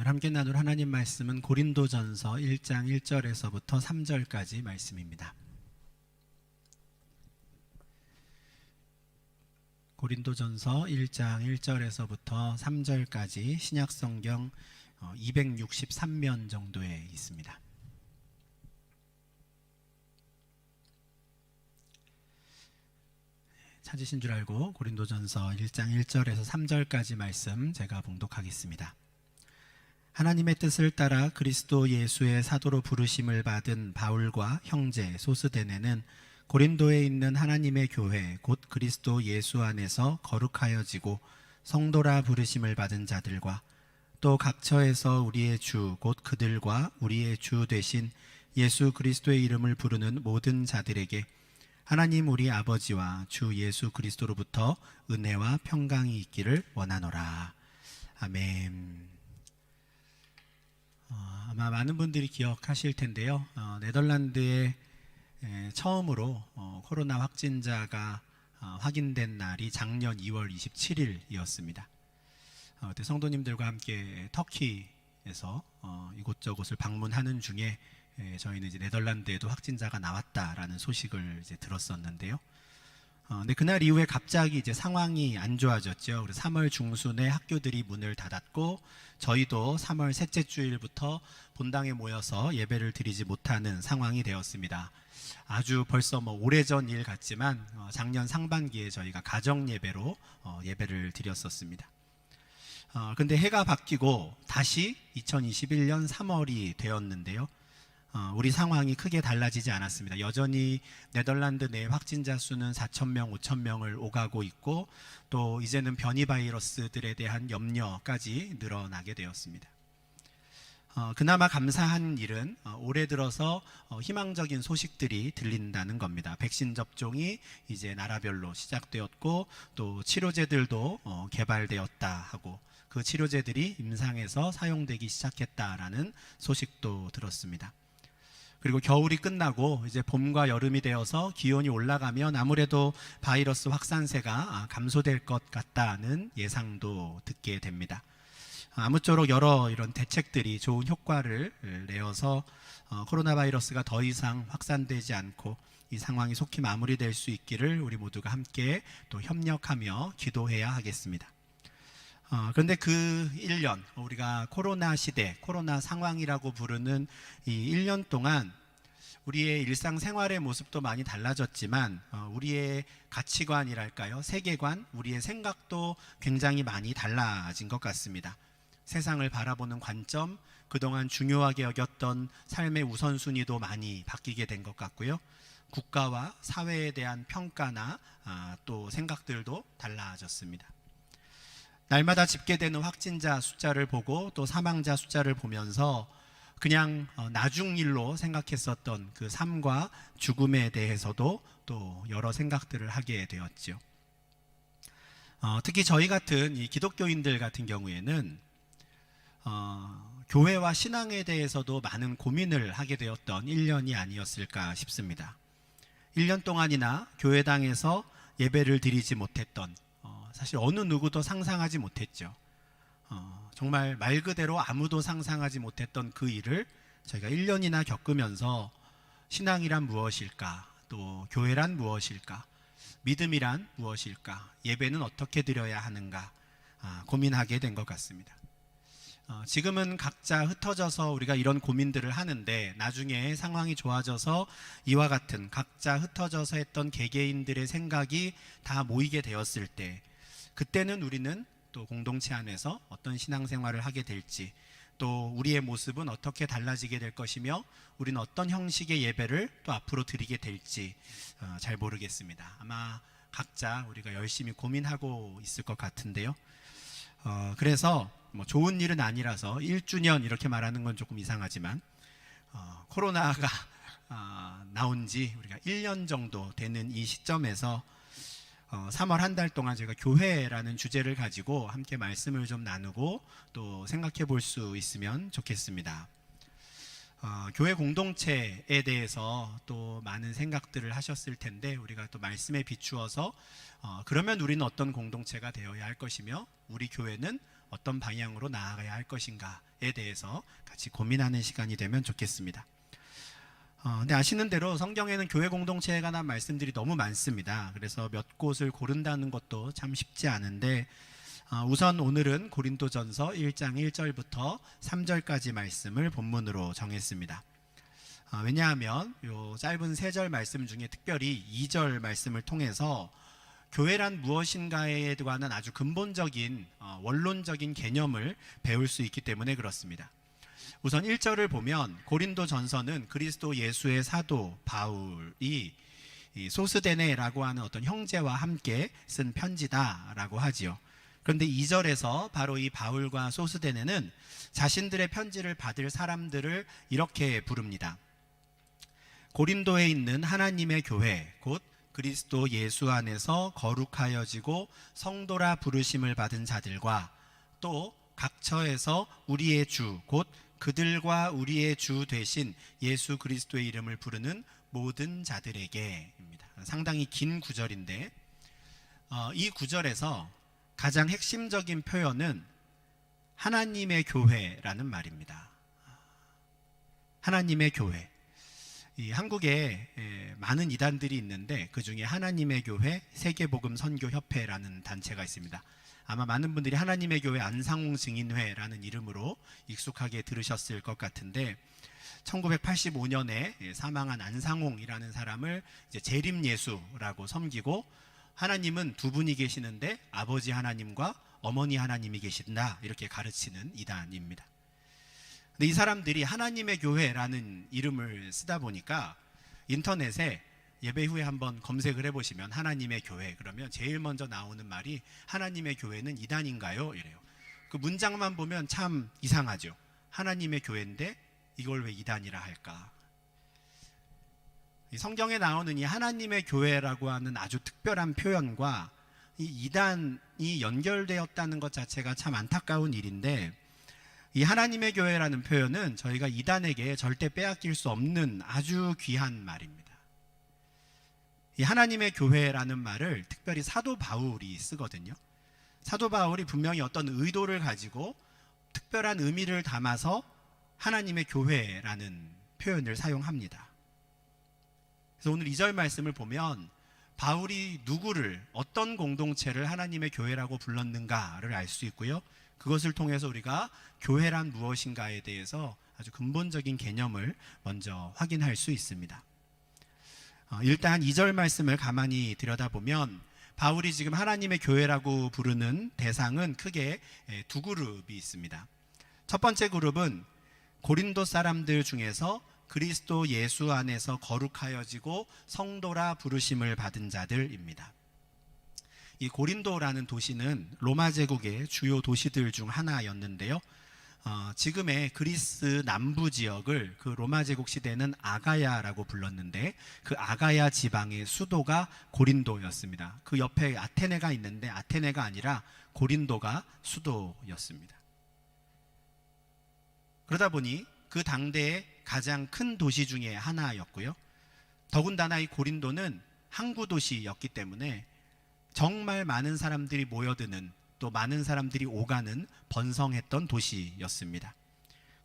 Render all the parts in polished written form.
오늘 함께 나눌 하나님 말씀은 고린도전서 1장 1절에서부터 3절까지 말씀입니다. 고린도전서 1장 1절에서부터 3절까지 신약성경 263면 정도에 있습니다. 찾으신 줄 알고 고린도전서 1장 1절에서 3절까지 말씀 제가 봉독하겠습니다. 하나님의 뜻을 따라 그리스도 예수의 사도로 부르심을 받은 바울과 형제 소스데네는 고린도에 있는 하나님의 교회 곧 그리스도 예수 안에서 거룩하여지고 성도라 부르심을 받은 자들과 또 각처에서 우리의 주 곧 그들과 우리의 주 되신 예수 그리스도의 이름을 부르는 모든 자들에게 하나님 우리 아버지와 주 예수 그리스도로부터 은혜와 평강이 있기를 원하노라. 아멘. 아마 많은 분들이 기억하실 텐데요. 네덜란드에 처음으로 코로나 확진자가 확인된 날이 작년 2월 27일이었습니다. 그때 성도님들과 함께 터키에서 이곳저곳을 방문하는 중에 저희는 이제 네덜란드에도 확진자가 나왔다라는 소식을 이제 들었었는데요. 근데 그날 이후에 갑자기 이제 상황이 안 좋아졌죠. 그래서 3월 중순에 학교들이 문을 닫았고 저희도 3월 셋째 주일부터 본당에 모여서 예배를 드리지 못하는 상황이 되었습니다. 아주 벌써 오래전 일 같지만 작년 상반기에 저희가 가정 예배로 예배를 드렸었습니다. 근데 해가 바뀌고 다시 2021년 3월이 되었는데요. 우리 상황이 크게 달라지지 않았습니다. 여전히 네덜란드 내 확진자 수는 4,000명, 5,000명을 오가고 있고 또 이제는 변이 바이러스들에 대한 염려까지 늘어나게 되었습니다. 그나마 감사한 일은 올해 들어서 희망적인 소식들이 들린다는 겁니다. 백신 접종이 이제 나라별로 시작되었고 또 치료제들도 개발되었다 하고 그 치료제들이 임상에서 사용되기 시작했다라는 소식도 들었습니다. 그리고 겨울이 끝나고 이제 봄과 여름이 되어서 기온이 올라가면 아무래도 바이러스 확산세가 감소될 것 같다는 예상도 듣게 됩니다. 아무쪼록 여러 이런 대책들이 좋은 효과를 내어서 코로나 바이러스가 더 이상 확산되지 않고 이 상황이 속히 마무리될 수 있기를 우리 모두가 함께 또 협력하며 기도해야 하겠습니다. 그런데 그 1년 우리가 코로나 시대, 코로나 상황이라고 부르는 이 1년 동안 우리의 일상생활의 모습도 많이 달라졌지만 우리의 가치관이랄까요? 세계관, 우리의 생각도 굉장히 많이 달라진 것 같습니다. 세상을 바라보는 관점, 그동안 중요하게 여겼던 삶의 우선순위도 많이 바뀌게 된 것 같고요. 국가와 사회에 대한 평가나 또 생각들도 달라졌습니다. 날마다 집계되는 확진자 숫자를 보고 또 사망자 숫자를 보면서 그냥 나중 일로 생각했었던 그 삶과 죽음에 대해서도 또 여러 생각들을 하게 되었죠. 특히 저희 같은 이 기독교인들 같은 경우에는 교회와 신앙에 대해서도 많은 고민을 하게 되었던 1년이 아니었을까 싶습니다. 1년 동안이나 교회당에서 예배를 드리지 못했던 사실 어느 누구도 상상하지 못했죠. 정말 말 그대로 아무도 상상하지 못했던 그 일을 저희가 1년이나 겪으면서 신앙이란 무엇일까? 또 교회란 무엇일까? 믿음이란 무엇일까? 예배는 어떻게 드려야 하는가? 고민하게 된 것 같습니다. 지금은 각자 흩어져서 우리가 이런 고민들을 하는데 나중에 상황이 좋아져서 이와 같은 각자 흩어져서 했던 개개인들의 생각이 다 모이게 되었을 때 그때는 우리는 또 공동체 안에서 어떤 신앙생활을 하게 될지 또 우리의 모습은 어떻게 달라지게 될 것이며 우리는 어떤 형식의 예배를 또 앞으로 드리게 될지 잘 모르겠습니다. 아마 각자 우리가 열심히 고민하고 있을 것 같은데요. 그래서 좋은 일은 아니라서 1주년 이렇게 말하는 건 조금 이상하지만 코로나가 나온 지 우리가 1년 정도 되는 이 시점에서 3월 한 달 동안 제가 교회라는 주제를 가지고 함께 말씀을 좀 나누고 또 생각해 볼 수 있으면 좋겠습니다. 교회 공동체에 대해서 또 많은 생각들을 하셨을 텐데 우리가 또 말씀에 비추어서 그러면 우리는 어떤 공동체가 되어야 할 것이며 우리 교회는 어떤 방향으로 나아가야 할 것인가에 대해서 같이 고민하는 시간이 되면 좋겠습니다. 근데 아시는 대로 성경에는 교회 공동체에 관한 말씀들이 너무 많습니다. 그래서 몇 곳을 고른다는 것도 참 쉽지 않은데 우선 오늘은 고린도전서 1장 1절부터 3절까지 말씀을 본문으로 정했습니다. 왜냐하면 요 짧은 3절 말씀 중에 특별히 2절 말씀을 통해서 교회란 무엇인가에 관한 아주 근본적인 원론적인 개념을 배울 수 있기 때문에 그렇습니다. 우선 1절을 보면 고린도 전서는 그리스도 예수의 사도 바울이 소스데네라고 하는 어떤 형제와 함께 쓴 편지다라고 하지요. 그런데 2절에서 바로 이 바울과 소스데네는 자신들의 편지를 받을 사람들을 이렇게 부릅니다. 고린도에 있는 하나님의 교회 곧 그리스도 예수 안에서 거룩하여지고 성도라 부르심을 받은 자들과 또 각처에서 우리의 주 곧 그들과 우리의 주 되신 예수 그리스도의 이름을 부르는 모든 자들에게입니다. 상당히 긴 구절인데 이 구절에서 가장 핵심적인 표현은 하나님의 교회라는 말입니다. 하나님의 교회. 이 한국에 많은 이단들이 있는데 그 중에 하나님의 교회 세계복음선교협회라는 단체가 있습니다. 아마 많은 분들이 하나님의 교회 안상홍 증인회라는 이름으로 익숙하게 들으셨을 것 같은데 1985년에 사망한 안상홍이라는 사람을 이제 재림예수라고 섬기고 하나님은 두 분이 계시는데 아버지 하나님과 어머니 하나님이 계신다 이렇게 가르치는 이단입니다. 근데 이 사람들이 하나님의 교회라는 이름을 쓰다 보니까 인터넷에 예배 후에 한번 검색을 해보시면 하나님의 교회 그러면 제일 먼저 나오는 말이 하나님의 교회는 이단인가요? 이래요. 그 문장만 보면 참 이상하죠. 하나님의 교회인데 이걸 왜 이단이라 할까? 이 성경에 나오는 이 하나님의 교회라고 하는 아주 특별한 표현과 이 이단이 연결되었다는 것 자체가 참 안타까운 일인데 이 하나님의 교회라는 표현은 저희가 이단에게 절대 빼앗길 수 없는 아주 귀한 말입니다. 이 하나님의 교회라는 말을 특별히 사도 바울이 쓰거든요. 사도 바울이 분명히 어떤 의도를 가지고 특별한 의미를 담아서 하나님의 교회라는 표현을 사용합니다. 그래서 오늘 2절 말씀을 보면 바울이 누구를 어떤 공동체를 하나님의 교회라고 불렀는가를 알 수 있고요. 그것을 통해서 우리가 교회란 무엇인가에 대해서 아주 근본적인 개념을 먼저 확인할 수 있습니다. 일단 2절 말씀을 가만히 들여다보면 바울이 지금 하나님의 교회라고 부르는 대상은 크게 두 그룹이 있습니다. 첫 번째 그룹은 고린도 사람들 중에서 그리스도 예수 안에서 거룩하여지고 성도라 부르심을 받은 자들입니다. 이 고린도라는 도시는 로마 제국의 주요 도시들 중 하나였는데요. 지금의 그리스 남부 지역을 그 로마 제국 시대는 아가야라고 불렀는데 그 아가야 지방의 수도가 고린도였습니다. 그 옆에 아테네가 있는데 아테네가 아니라 고린도가 수도였습니다. 그러다 보니 그 당대의 가장 큰 도시 중에 하나였고요. 더군다나 이 고린도는 항구 도시였기 때문에 정말 많은 사람들이 모여드는 또 많은 사람들이 오가는 번성했던 도시였습니다.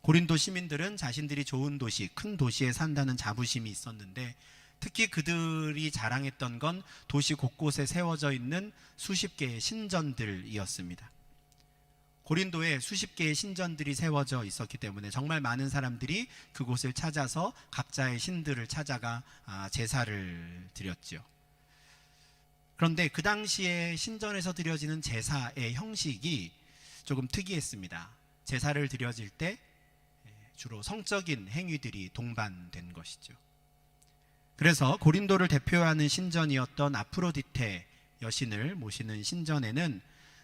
고린도 시민들은 자신들이 좋은 도시, 큰 도시에 산다는 자부심이 있었는데 특히 그들이 자랑했던 건 도시 곳곳에 세워져 있는 수십 개의 신전들이었습니다. 고린도에 수십 개의 신전들이 세워져 있었기 때문에 정말 많은 사람들이 그곳을 찾아서 각자의 신들을 찾아가 제사를 드렸죠. 그런데 그 당시에 신전에서 드려지는 제사의 형식이 조금 특이했습니다. 제사를 드려질 때 주로 성적인 행위들이 동반된 것이죠. 그래서 고린도를 대표하는 신전이었던 아프로디테 여신을 모시는 신전에는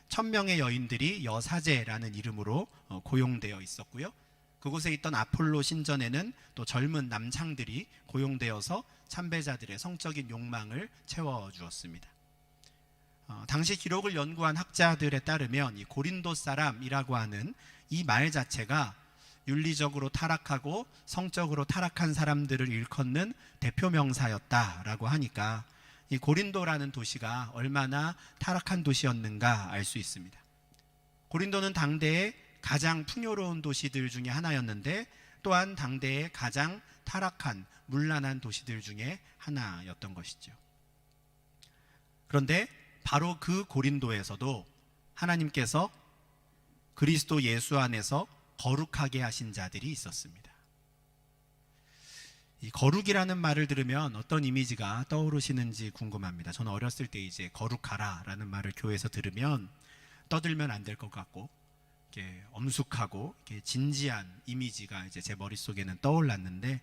1000명의 여인들이 여사제라는 이름으로 고용되어 있었고요. 그곳에 있던 아폴로 신전에는 또 젊은 남창들이 고용되어서 참배자들의 성적인 욕망을 채워주었습니다. 당시 기록을 연구한 학자들에 따르면 이 고린도 사람이라고 하는 이 말 자체가 윤리적으로 타락하고 성적으로 타락한 사람들을 일컫는 대표 명사였다라고 하니까 이 고린도라는 도시가 얼마나 타락한 도시였는가 알 수 있습니다. 고린도는 당대의 가장 풍요로운 도시들 중에 하나였는데 또한 당대의 가장 타락한 문란한 도시들 중에 하나였던 것이죠. 그런데 바로 그 고린도에서도 하나님께서 그리스도 예수 안에서 거룩하게 하신 자들이 있었습니다. 이 거룩이라는 말을 들으면 어떤 이미지가 떠오르시는지 궁금합니다. 저는 어렸을 때 이제 거룩하라 라는 말을 교회에서 들으면 떠들면 안 될 것 같고 이렇게 엄숙하고 이렇게 진지한 이미지가 이제 제 머릿속에는 떠올랐는데,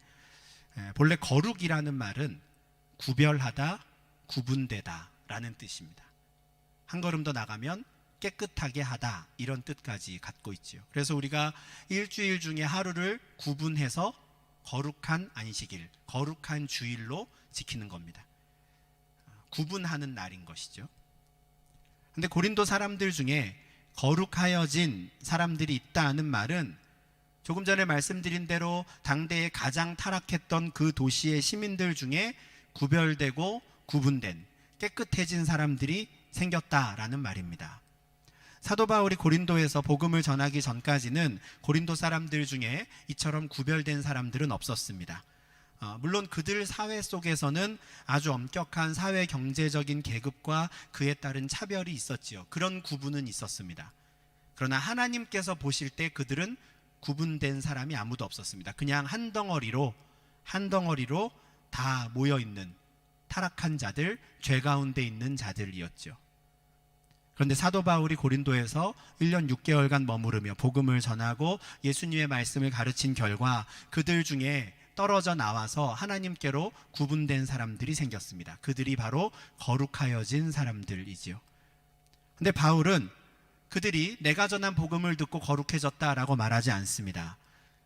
본래 거룩이라는 말은 구별하다, 구분되다 라는 뜻입니다. 한 걸음 더 나가면 깨끗하게 하다 이런 뜻까지 갖고 있지요. 그래서 우리가 일주일 중에 하루를 구분해서 거룩한 안식일, 거룩한 주일로 지키는 겁니다. 구분하는 날인 것이죠. 근데 고린도 사람들 중에 거룩하여진 사람들이 있다는 말은 조금 전에 말씀드린 대로 당대에 가장 타락했던 그 도시의 시민들 중에 구별되고 구분된 깨끗해진 사람들이 생겼다라는 말입니다. 사도 바울이 고린도에서 복음을 전하기 전까지는 고린도 사람들 중에 이처럼 구별된 사람들은 없었습니다. 물론 그들 사회 속에서는 아주 엄격한 사회 경제적인 계급과 그에 따른 차별이 있었지요. 그런 구분은 있었습니다. 그러나 하나님께서 보실 때 그들은 구분된 사람이 아무도 없었습니다. 그냥 한 덩어리로 다 모여있는 타락한 자들, 죄 가운데 있는 자들이었죠. 그런데 사도 바울이 고린도에서 1년 6개월간 머무르며 복음을 전하고 예수님의 말씀을 가르친 결과 그들 중에 떨어져 나와서 하나님께로 구분된 사람들이 생겼습니다. 그들이 바로 거룩하여진 사람들이지요. 근데 바울은 그들이 내가 전한 복음을 듣고 거룩해졌다라고 말하지 않습니다.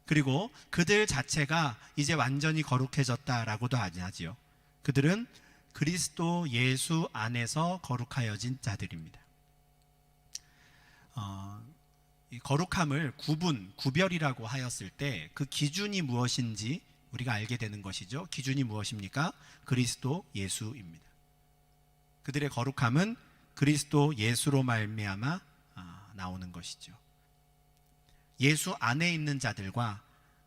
그리고 그들 자체가 이제 완전히 거룩해졌다라고도 안 하지요. 그들은 그리스도 예수 안에서 거룩하여진 자들입니다. 이 거룩함을 구별이라고 하였을 때 그 기준이 무엇인지 우리가 알게 되는 것이죠. 기준이 무엇입니까? 그리스도 예수입니다. 그들의 거룩함은 그리스도 예수로 말미암아 나오는 것이죠. 예수 안에 있는 자들과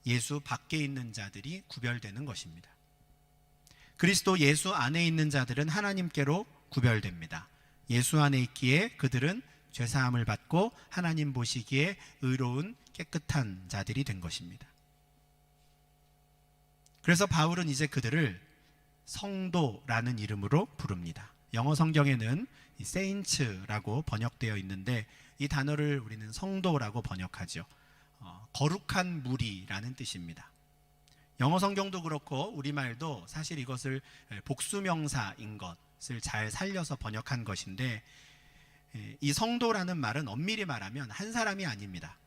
예수 밖에 있는 자들이 구별되는 것입니다. 그리스도 예수 안에 있는 자들은 하나님께로 구별됩니다. 예수 안에 있기에 그들은 죄사함을 받고 하나님 보시기에 의로운 깨끗한 자들이 된 것입니다. 그래서 바울은 이제 그들을 성도라는 이름으로 부릅니다. 영어 성경에는 saints라고 번역되어 있는데 이 단어를 우리는 성도라고 번역하죠. 거룩한 무리라는 뜻입니다. 영어 성경도 그렇고 우리말도 사실 이것을 복수명사인 것을 잘 살려서 번역한 것인데, 이 성도라는 말은 엄밀히 말하면 한 사람이 아닙니다.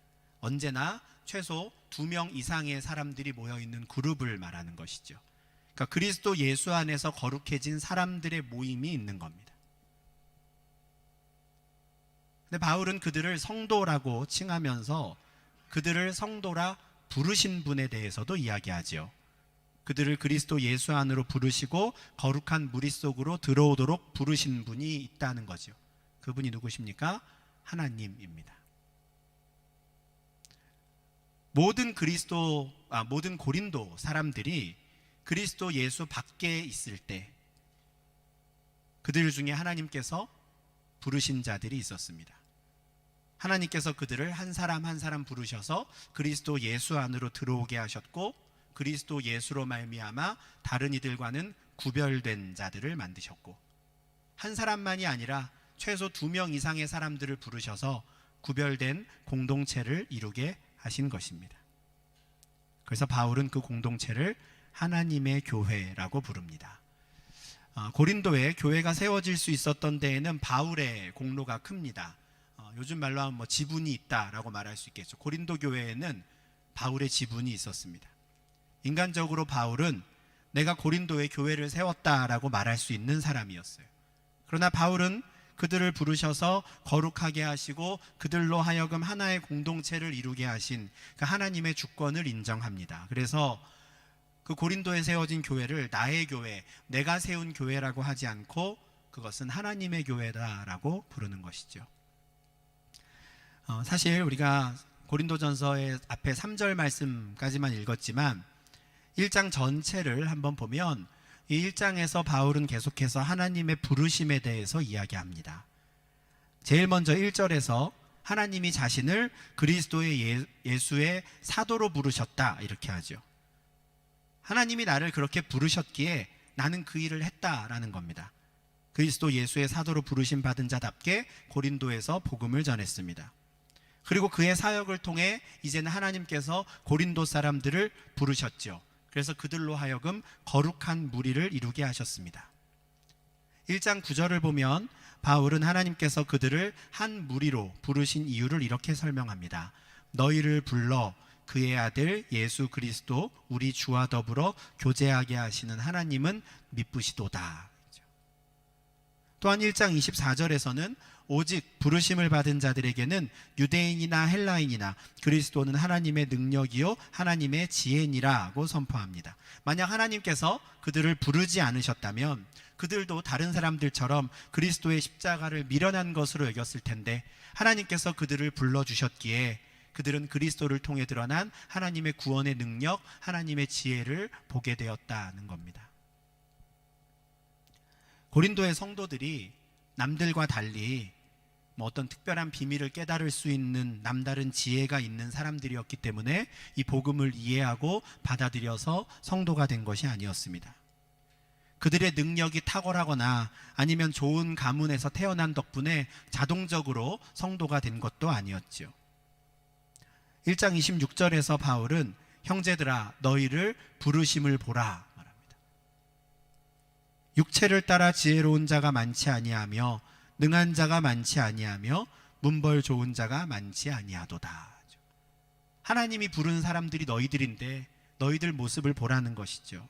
언제나 최소 2명 이상의 사람들이 모여있는 그룹을 말하는 것이죠. 그러니까 그리스도 예수 안에서 거룩해진 사람들의 모임이 있는 겁니다. 근데 바울은 그들을 성도라고 칭하면서 그들을 성도라 부르신 분에 대해서도 이야기하지요. 그들을 그리스도 예수 안으로 부르시고 거룩한 무리 속으로 들어오도록 부르신 분이 있다는 거죠. 그분이 누구십니까? 하나님입니다. 모든 고린도 사람들이 그리스도 예수 밖에 있을 때 그들 중에 하나님께서 부르신 자들이 있었습니다. 하나님께서 그들을 한 사람 한 사람 부르셔서 그리스도 예수 안으로 들어오게 하셨고, 그리스도 예수로 말미암아 다른 이들과는 구별된 자들을 만드셨고, 한 사람만이 아니라 최소 2명 이상의 사람들을 부르셔서 구별된 공동체를 이루게 하신 것입니다. 그래서 바울은 그 공동체를 하나님의 교회라고 부릅니다. 고린도에 교회가 세워질 수 있었던 데에는 바울의 공로가 큽니다. 요즘 말로 하면 지분이 있다라고 말할 수 있겠죠. 고린도 교회에는 바울의 지분이 있었습니다. 인간적으로 바울은 내가 고린도에 교회를 세웠다라고 말할 수 있는 사람이었어요. 그러나 바울은 그들을 부르셔서 거룩하게 하시고 그들로 하여금 하나의 공동체를 이루게 하신 그 하나님의 주권을 인정합니다. 그래서 그 고린도에 세워진 교회를 나의 교회, 내가 세운 교회라고 하지 않고 그것은 하나님의 교회다라고 부르는 것이죠. 사실 우리가 고린도전서의 앞에 3절 말씀까지만 읽었지만 1장 전체를 한번 보면 이 1장에서 바울은 계속해서 하나님의 부르심에 대해서 이야기합니다. 제일 먼저 1절에서 하나님이 자신을 그리스도의 예수의 사도로 부르셨다 이렇게 하죠. 하나님이 나를 그렇게 부르셨기에 나는 그 일을 했다라는 겁니다. 그리스도 예수의 사도로 부르심 받은 자답게 고린도에서 복음을 전했습니다. 그리고 그의 사역을 통해 이제는 하나님께서 고린도 사람들을 부르셨죠. 그래서 그들로 하여금 거룩한 무리를 이루게 하셨습니다. 1장 9절을 보면 바울은 하나님께서 그들을 한 무리로 부르신 이유를 이렇게 설명합니다. 너희를 불러 그의 아들 예수 그리스도 우리 주와 더불어 교제하게 하시는 하나님은 미쁘시도다. 또한 1장 24절에서는 오직 부르심을 받은 자들에게는 유대인이나 헬라인이나 그리스도는 하나님의 능력이요 하나님의 지혜니라고 선포합니다. 만약 하나님께서 그들을 부르지 않으셨다면 그들도 다른 사람들처럼 그리스도의 십자가를 미련한 것으로 여겼을 텐데 하나님께서 그들을 불러주셨기에 그들은 그리스도를 통해 드러난 하나님의 구원의 능력, 하나님의 지혜를 보게 되었다는 겁니다. 고린도의 성도들이 남들과 달리 어떤 특별한 비밀을 깨달을 수 있는 남다른 지혜가 있는 사람들이었기 때문에 이 복음을 이해하고 받아들여서 성도가 된 것이 아니었습니다. 그들의 능력이 탁월하거나 아니면 좋은 가문에서 태어난 덕분에 자동적으로 성도가 된 것도 아니었죠. 1장 26절에서 바울은 형제들아 너희를 부르심을 보라 말합니다. 육체를 따라 지혜로운 자가 많지 아니하며 능한 자가 많지 아니하며 문벌 좋은 자가 많지 아니하도다. 하나님이 부른 사람들이 너희들인데 너희들 모습을 보라는 것이죠.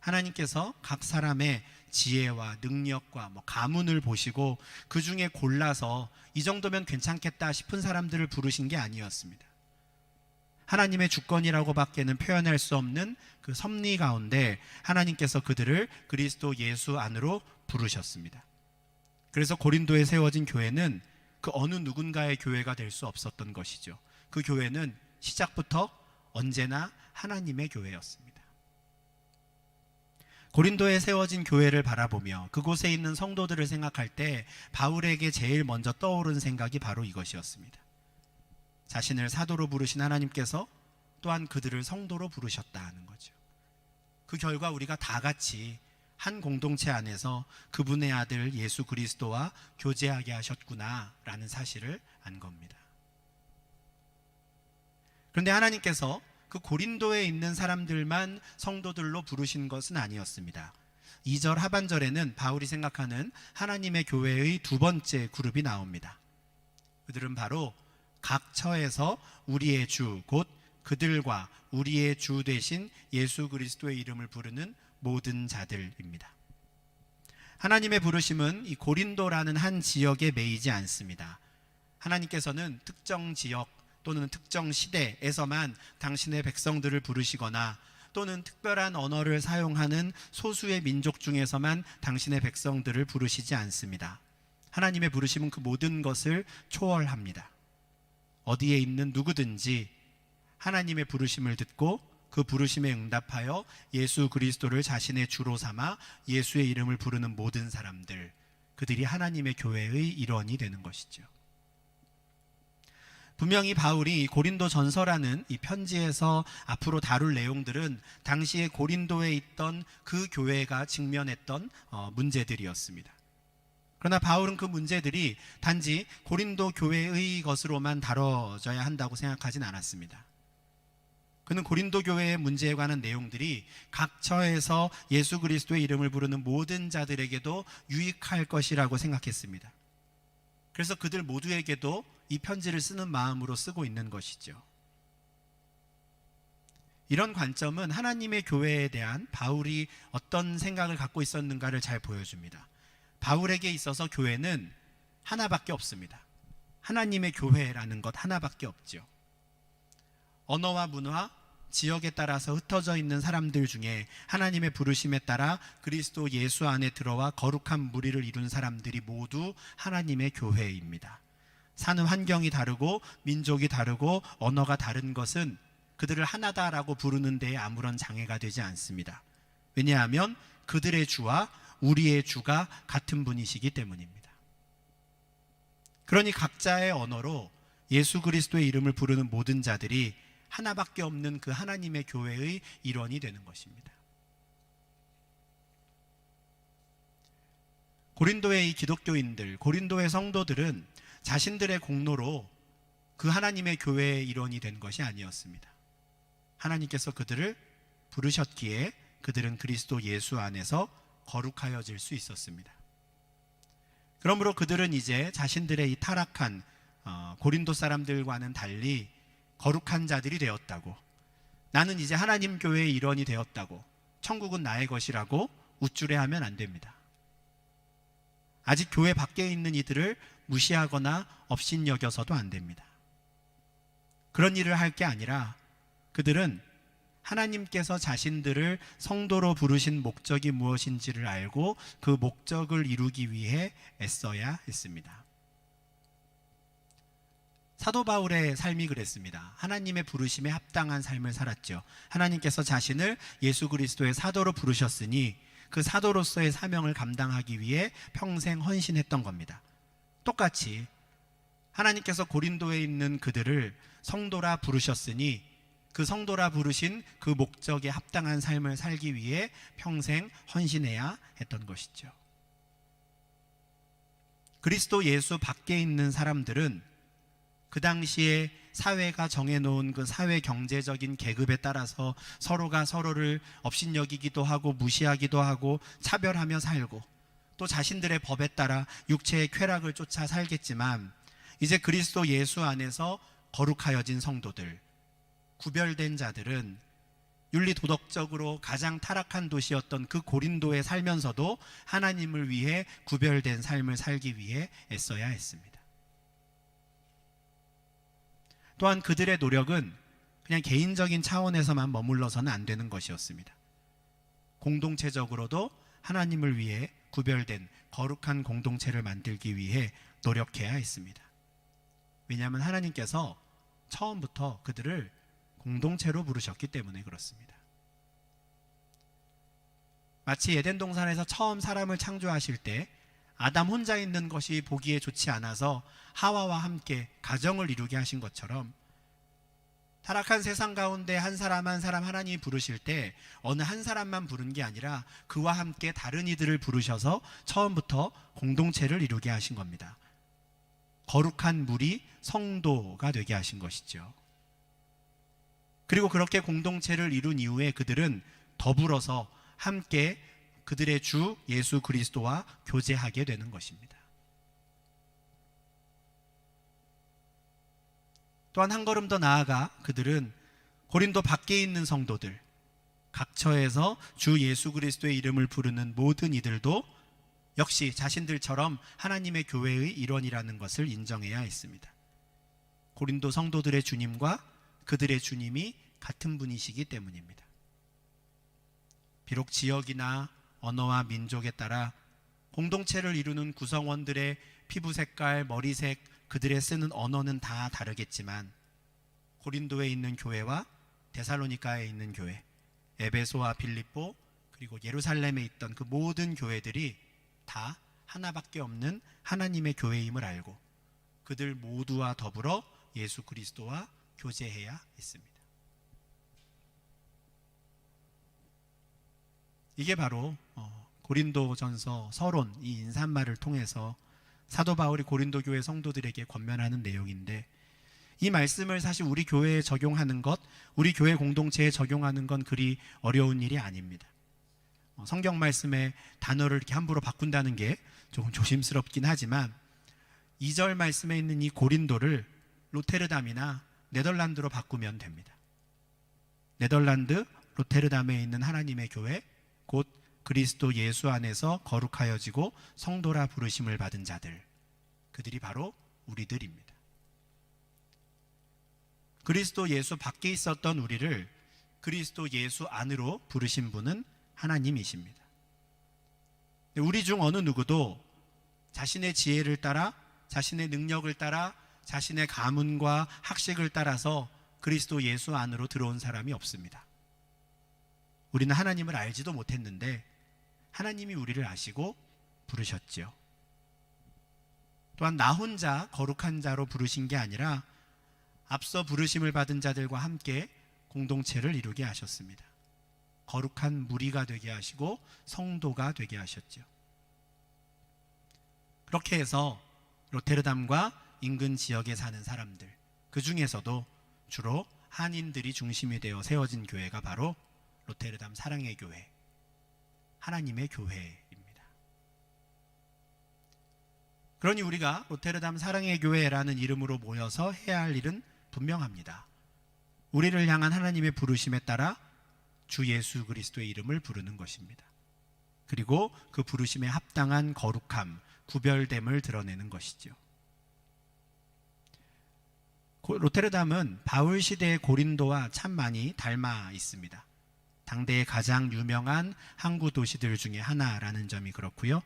하나님께서 각 사람의 지혜와 능력과 가문을 보시고 그 중에 골라서 이 정도면 괜찮겠다 싶은 사람들을 부르신 게 아니었습니다. 하나님의 주권이라고 밖에는 표현할 수 없는 그 섭리 가운데 하나님께서 그들을 그리스도 예수 안으로 부르셨습니다. 그래서 고린도에 세워진 교회는 그 어느 누군가의 교회가 될 수 없었던 것이죠. 그 교회는 시작부터 언제나 하나님의 교회였습니다. 고린도에 세워진 교회를 바라보며 그곳에 있는 성도들을 생각할 때 바울에게 제일 먼저 떠오른 생각이 바로 이것이었습니다. 자신을 사도로 부르신 하나님께서 또한 그들을 성도로 부르셨다는 거죠. 그 결과 우리가 다 같이 한 공동체 안에서 그분의 아들 예수 그리스도와 교제하게 하셨구나라는 사실을 안 겁니다. 그런데 하나님께서 그 고린도에 있는 사람들만 성도들로 부르신 것은 아니었습니다. 2절 하반절에는 바울이 생각하는 하나님의 교회의 두 번째 그룹이 나옵니다. 그들은 바로 각 처에서 우리의 주 곧 그들과 우리의 주 되신 예수 그리스도의 이름을 부르는 모든 자들입니다. 하나님의 부르심은 이 고린도라는 한 지역에 매이지 않습니다. 하나님께서는 특정 지역 또는 특정 시대에서만 당신의 백성들을 부르시거나 또는 특별한 언어를 사용하는 소수의 민족 중에서만 당신의 백성들을 부르시지 않습니다. 하나님의 부르심은 그 모든 것을 초월합니다. 어디에 있는 누구든지 하나님의 부르심을 듣고 그 부르심에 응답하여 예수 그리스도를 자신의 주로 삼아 예수의 이름을 부르는 모든 사람들, 그들이 하나님의 교회의 일원이 되는 것이죠. 분명히 바울이 고린도 전서라는 이 편지에서 앞으로 다룰 내용들은 당시에 고린도에 있던 그 교회가 직면했던 문제들이었습니다. 그러나 바울은 그 문제들이 단지 고린도 교회의 것으로만 다뤄져야 한다고 생각하진 않았습니다. 그는 고린도 교회의 문제에 관한 내용들이 각 처에서 예수 그리스도의 이름을 부르는 모든 자들에게도 유익할 것이라고 생각했습니다. 그래서 그들 모두에게도 이 편지를 쓰는 마음으로 쓰고 있는 것이죠. 이런 관점은 하나님의 교회에 대한 바울이 어떤 생각을 갖고 있었는가를 잘 보여줍니다. 바울에게 있어서 교회는 하나밖에 없습니다. 하나님의 교회라는 것 하나밖에 없죠. 언어와 문화, 지역에 따라서 흩어져 있는 사람들 중에 하나님의 부르심에 따라 그리스도 예수 안에 들어와 거룩한 무리를 이룬 사람들이 모두 하나님의 교회입니다. 사는 환경이 다르고 민족이 다르고 언어가 다른 것은 그들을 하나다라고 부르는 데에 아무런 장애가 되지 않습니다. 왜냐하면 그들의 주와 우리의 주가 같은 분이시기 때문입니다. 그러니 각자의 언어로 예수 그리스도의 이름을 부르는 모든 자들이 하나밖에 없는 그 하나님의 교회의 일원이 되는 것입니다. 고린도의 이 기독교인들, 고린도의 성도들은 자신들의 공로로 그 하나님의 교회의 일원이 된 것이 아니었습니다. 하나님께서 그들을 부르셨기에 그들은 그리스도 예수 안에서 거룩하여질 수 있었습니다. 그러므로 그들은 이제 자신들의 이 타락한 고린도 사람들과는 달리 거룩한 자들이 되었다고, 나는 이제 하나님 교회의 일원이 되었다고, 천국은 나의 것이라고 우쭐해하면 안 됩니다. 아직 교회 밖에 있는 이들을 무시하거나 업신여겨서도 안 됩니다. 그런 일을 할 게 아니라 그들은 하나님께서 자신들을 성도로 부르신 목적이 무엇인지를 알고 그 목적을 이루기 위해 애써야 했습니다. 사도 바울의 삶이 그랬습니다. 하나님의 부르심에 합당한 삶을 살았죠. 하나님께서 자신을 예수 그리스도의 사도로 부르셨으니 그 사도로서의 사명을 감당하기 위해 평생 헌신했던 겁니다. 똑같이 하나님께서 고린도에 있는 그들을 성도라 부르셨으니 그 성도라 부르신 그 목적에 합당한 삶을 살기 위해 평생 헌신해야 했던 것이죠. 그리스도 예수 밖에 있는 사람들은 그 당시에 사회가 정해놓은 그 사회 경제적인 계급에 따라서 서로가 서로를 업신여기기도 하고 무시하기도 하고 차별하며 살고 또 자신들의 법에 따라 육체의 쾌락을 쫓아 살겠지만, 이제 그리스도 예수 안에서 거룩하여진 성도들, 구별된 자들은 윤리 도덕적으로 가장 타락한 도시였던 그 고린도에 살면서도 하나님을 위해 구별된 삶을 살기 위해 애써야 했습니다. 또한 그들의 노력은 그냥 개인적인 차원에서만 머물러서는 안 되는 것이었습니다. 공동체적으로도 하나님을 위해 구별된 거룩한 공동체를 만들기 위해 노력해야 했습니다. 왜냐하면 하나님께서 처음부터 그들을 공동체로 부르셨기 때문에 그렇습니다. 마치 에덴 동산에서 처음 사람을 창조하실 때 아담 혼자 있는 것이 보기에 좋지 않아서 하와와 함께 가정을 이루게 하신 것처럼, 타락한 세상 가운데 한 사람 한 사람 하나님이 부르실 때 어느 한 사람만 부른 게 아니라 그와 함께 다른 이들을 부르셔서 처음부터 공동체를 이루게 하신 겁니다. 거룩한 무리 성도가 되게 하신 것이죠. 그리고 그렇게 공동체를 이룬 이후에 그들은 더불어서 함께 그들의 주 예수 그리스도와 교제하게 되는 것입니다. 또한 한 걸음 더 나아가 그들은 고린도 밖에 있는 성도들, 각처에서 주 예수 그리스도의 이름을 부르는 모든 이들도 역시 자신들처럼 하나님의 교회의 일원이라는 것을 인정해야 했습니다. 고린도 성도들의 주님과 그들의 주님이 같은 분이시기 때문입니다. 비록 지역이나 언어와 민족에 따라 공동체를 이루는 구성원들의 피부 색깔, 머리색, 그들의 쓰는 언어는 다 다르겠지만, 고린도에 있는 교회와 데살로니가에 있는 교회, 에베소와 빌립보, 그리고 예루살렘에 있던 그 모든 교회들이 다 하나밖에 없는 하나님의 교회임을 알고 그들 모두와 더불어 예수 그리스도와 교제해야 했습니다. 이게 바로 고린도전서 서론, 이 인사말을 통해서 사도 바울이 고린도 교회 성도들에게 권면하는 내용인데, 이 말씀을 사실 우리 교회에 적용하는 것, 우리 교회 공동체에 적용하는 건 그리 어려운 일이 아닙니다. 성경 말씀의 단어를 이렇게 함부로 바꾼다는 게 조금 조심스럽긴 하지만 2절 말씀에 있는 이 고린도를 로테르담이나 네덜란드로 바꾸면 됩니다. 네덜란드 로테르담에 있는 하나님의 교회, 곧 그리스도 예수 안에서 거룩하여지고 성도라 부르심을 받은 자들, 그들이 바로 우리들입니다. 그리스도 예수 밖에 있었던 우리를 그리스도 예수 안으로 부르신 분은 하나님이십니다. 우리 중 어느 누구도 자신의 지혜를 따라, 자신의 능력을 따라 자신의 가문과 학식을 따라서 그리스도 예수 안으로 들어온 사람이 없습니다. 우리는 하나님을 알지도 못했는데 하나님이 우리를 아시고 부르셨지요. 또한 나 혼자 거룩한 자로 부르신 게 아니라 앞서 부르심을 받은 자들과 함께 공동체를 이루게 하셨습니다. 거룩한 무리가 되게 하시고 성도가 되게 하셨죠. 그렇게 해서 로테르담과 인근 지역에 사는 사람들, 그 중에서도 주로 한인들이 중심이 되어 세워진 교회가 바로 로테르담 사랑의 교회, 하나님의 교회입니다. 그러니 우리가 로테르담 사랑의 교회라는 이름으로 모여서 해야 할 일은 분명합니다. 우리를 향한 하나님의 부르심에 따라 주 예수 그리스도의 이름을 부르는 것입니다. 그리고 그 부르심에 합당한 거룩함, 구별됨을 드러내는 것이죠. 로테르담은 바울 시대의 고린도와 참 많이 닮아 있습니다. 당대의 가장 유명한 항구 도시들 중에 하나라는 점이 그렇고요.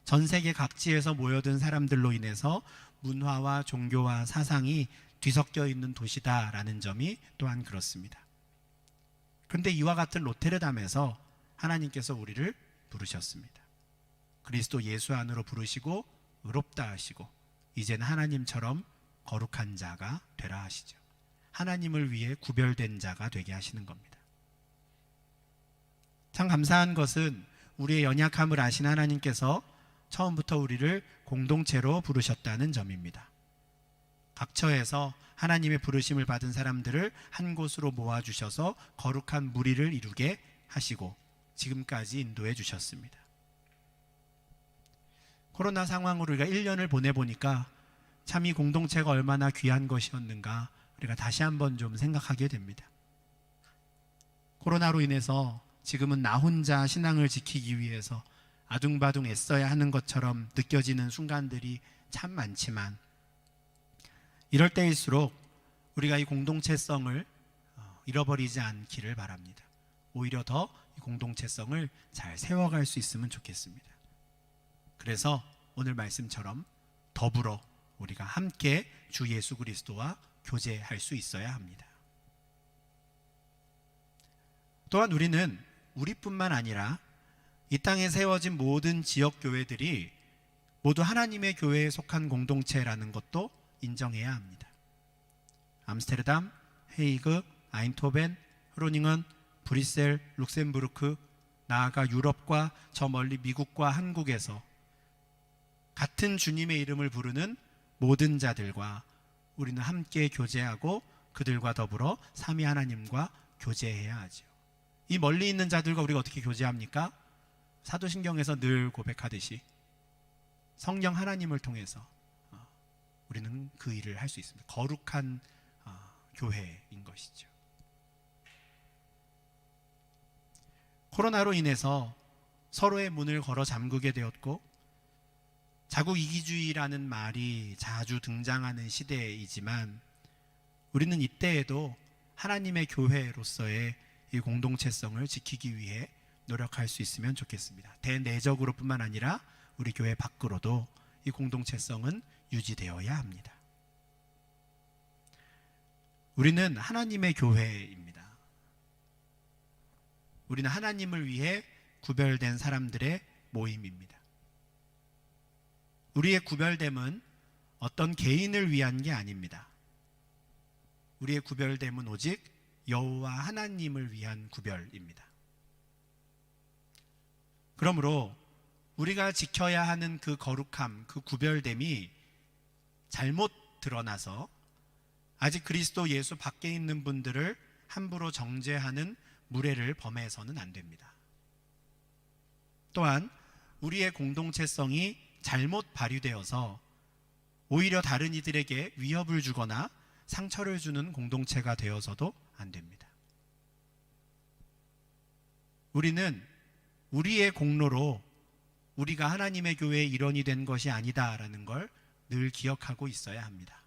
전 세계 각지에서 모여든 사람들로 인해서 문화와 종교와 사상이 뒤섞여 있는 도시다라는 점이 또한 그렇습니다. 그런데 이와 같은 로테르담에서 하나님께서 우리를 부르셨습니다. 그리스도 예수 안으로 부르시고 의롭다 하시고 이제는 하나님처럼 거룩한 자가 되라 하시죠. 하나님을 위해 구별된 자가 되게 하시는 겁니다. 참 감사한 것은 우리의 연약함을 아신 하나님께서 처음부터 우리를 공동체로 부르셨다는 점입니다. 각 처에서 하나님의 부르심을 받은 사람들을 한 곳으로 모아주셔서 거룩한 무리를 이루게 하시고 지금까지 인도해 주셨습니다. 코로나 상황으로 우리가 1년을 보내보니까 참 이 공동체가 얼마나 귀한 것이었는가 우리가 다시 한번 좀 생각하게 됩니다. 코로나로 인해서 지금은 나 혼자 신앙을 지키기 위해서 아둥바둥 애써야 하는 것처럼 느껴지는 순간들이 참 많지만 이럴 때일수록 우리가 이 공동체성을 잃어버리지 않기를 바랍니다. 오히려 더 이 공동체성을 잘 세워갈 수 있으면 좋겠습니다. 그래서 오늘 말씀처럼 더불어 우리가 함께 주 예수 그리스도와 교제할 수 있어야 합니다. 또한 우리는 우리뿐만 아니라 이 땅에 세워진 모든 지역 교회들이 모두 하나님의 교회에 속한 공동체라는 것도 인정해야 합니다. 암스테르담, 헤이그, 아인토벤, 흐로닝은, 브뤼셀, 룩셈부르크, 나아가 유럽과 저 멀리 미국과 한국에서 같은 주님의 이름을 부르는 모든 자들과 우리는 함께 교제하고 그들과 더불어 삼위 하나님과 교제해야 하죠. 이 멀리 있는 자들과 우리가 어떻게 교제합니까? 사도신경에서 늘 고백하듯이 성령 하나님을 통해서 우리는 그 일을 할 수 있습니다. 거룩한 교회인 것이죠. 코로나로 인해서 서로의 문을 걸어 잠그게 되었고 자국 이기주의라는 말이 자주 등장하는 시대이지만 우리는 이때에도 하나님의 교회로서의 이 공동체성을 지키기 위해 노력할 수 있으면 좋겠습니다. 대내적으로 뿐만 아니라 우리 교회 밖으로도 이 공동체성은 유지되어야 합니다. 우리는 하나님의 교회입니다. 우리는 하나님을 위해 구별된 사람들의 모임입니다. 우리의 구별됨은 어떤 개인을 위한 게 아닙니다. 우리의 구별됨은 오직 여호와 하나님을 위한 구별입니다. 그러므로 우리가 지켜야 하는 그 거룩함, 그 구별됨이 잘못 드러나서 아직 그리스도 예수 밖에 있는 분들을 함부로 정죄하는 무례를 범해서는 안 됩니다. 또한 우리의 공동체성이 잘못 발휘되어서 오히려 다른 이들에게 위협을 주거나 상처를 주는 공동체가 되어서도 안 됩니다. 우리는 우리의 공로로 우리가 하나님의 교회의 일원이 된 것이 아니다라는 걸 늘 기억하고 있어야 합니다.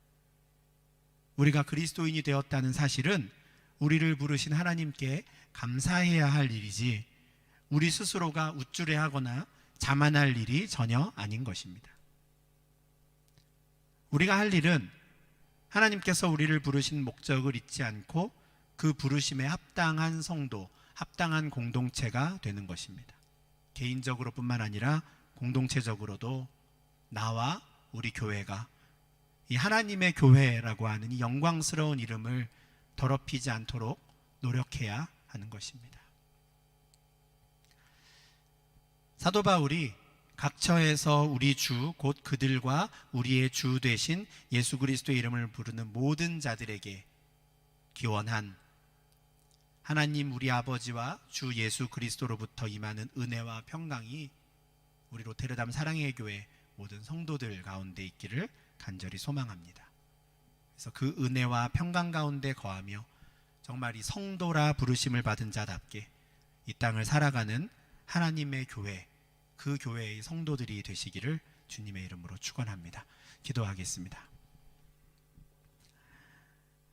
우리가 그리스도인이 되었다는 사실은 우리를 부르신 하나님께 감사해야 할 일이지 우리 스스로가 우쭐해하거나 자만할 일이 전혀 아닌 것입니다. 우리가 할 일은 하나님께서 우리를 부르신 목적을 잊지 않고 그 부르심에 합당한 성도, 합당한 공동체가 되는 것입니다. 개인적으로뿐만 아니라 공동체적으로도 나와 우리 교회가 이 하나님의 교회라고 하는 이 영광스러운 이름을 더럽히지 않도록 노력해야 하는 것입니다. 사도 바울이 각처에서 우리 주 곧 그들과 우리의 주 되신 예수 그리스도의 이름을 부르는 모든 자들에게 기원한 하나님 우리 아버지와 주 예수 그리스도로부터 임하는 은혜와 평강이 우리 로테르담 사랑의 교회 모든 성도들 가운데 있기를 간절히 소망합니다. 그래서 그 은혜와 평강 가운데 거하며 정말 이 성도라 부르심을 받은 자답게 이 땅을 살아가는 하나님의 교회, 그 교회의 성도들이 되시기를 주님의 이름으로 축원합니다. 기도하겠습니다.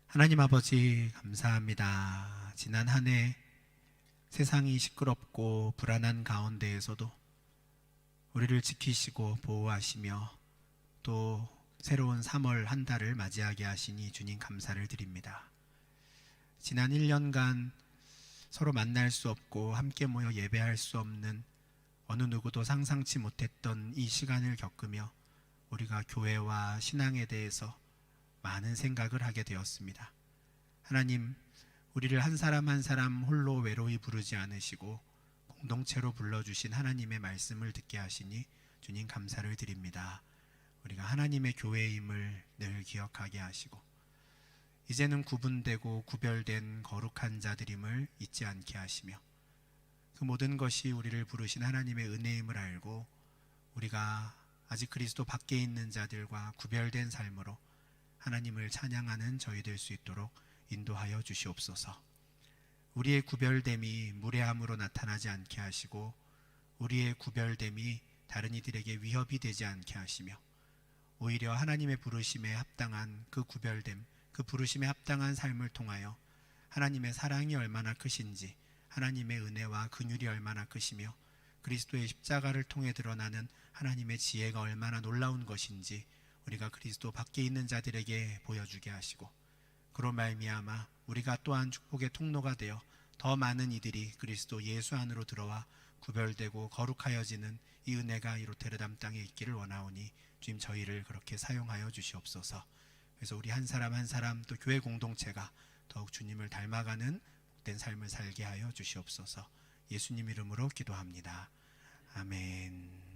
하나님 아버지 감사합니다. 지난 한 해 세상이 시끄럽고 불안한 가운데에서도 우리를 지키시고 보호하시며 또 새로운 3월 한 달을 맞이하게 하시니 주님 감사를 드립니다. 지난 1년간 서로 만날 수 없고 함께 모여 예배할 수 없는 어느 누구도 상상치 못했던 이 시간을 겪으며 우리가 교회와 신앙에 대해서 많은 생각을 하게 되었습니다. 하나님, 우리를 한 사람 한 사람 홀로 외로이 부르지 않으시고 공동체로 불러주신 하나님의 말씀을 듣게 하시니 주님 감사를 드립니다. 우리가 하나님의 교회임을 늘 기억하게 하시고 이제는 구분되고 구별된 거룩한 자들임을 잊지 않게 하시며 그 모든 것이 우리를 부르신 하나님의 은혜임을 알고 우리가 아직 그리스도 밖에 있는 자들과 구별된 삶으로 하나님을 찬양하는 저희 될 수 있도록 인도하여 주시옵소서. 우리의 구별됨이 무례함으로 나타나지 않게 하시고 우리의 구별됨이 다른 이들에게 위협이 되지 않게 하시며 오히려 하나님의 부르심에 합당한 그 구별됨, 그 부르심에 합당한 삶을 통하여 하나님의 사랑이 얼마나 크신지, 하나님의 은혜와 긍휼이 얼마나 크시며 그리스도의 십자가를 통해 드러나는 하나님의 지혜가 얼마나 놀라운 것인지 우리가 그리스도 밖에 있는 자들에게 보여주게 하시고 그로 말미암아 우리가 또한 축복의 통로가 되어 더 많은 이들이 그리스도 예수 안으로 들어와 구별되고 거룩하여지는 이 은혜가 이 로테르담 땅에 있기를 원하오니 주님 저희를 그렇게 사용하여 주시옵소서. 그래서 우리 한 사람 한 사람 또 교회 공동체가 더욱 주님을 닮아가는 복된 삶을 살게 하여 주시옵소서. 예수님 이름으로 기도합니다. 아멘.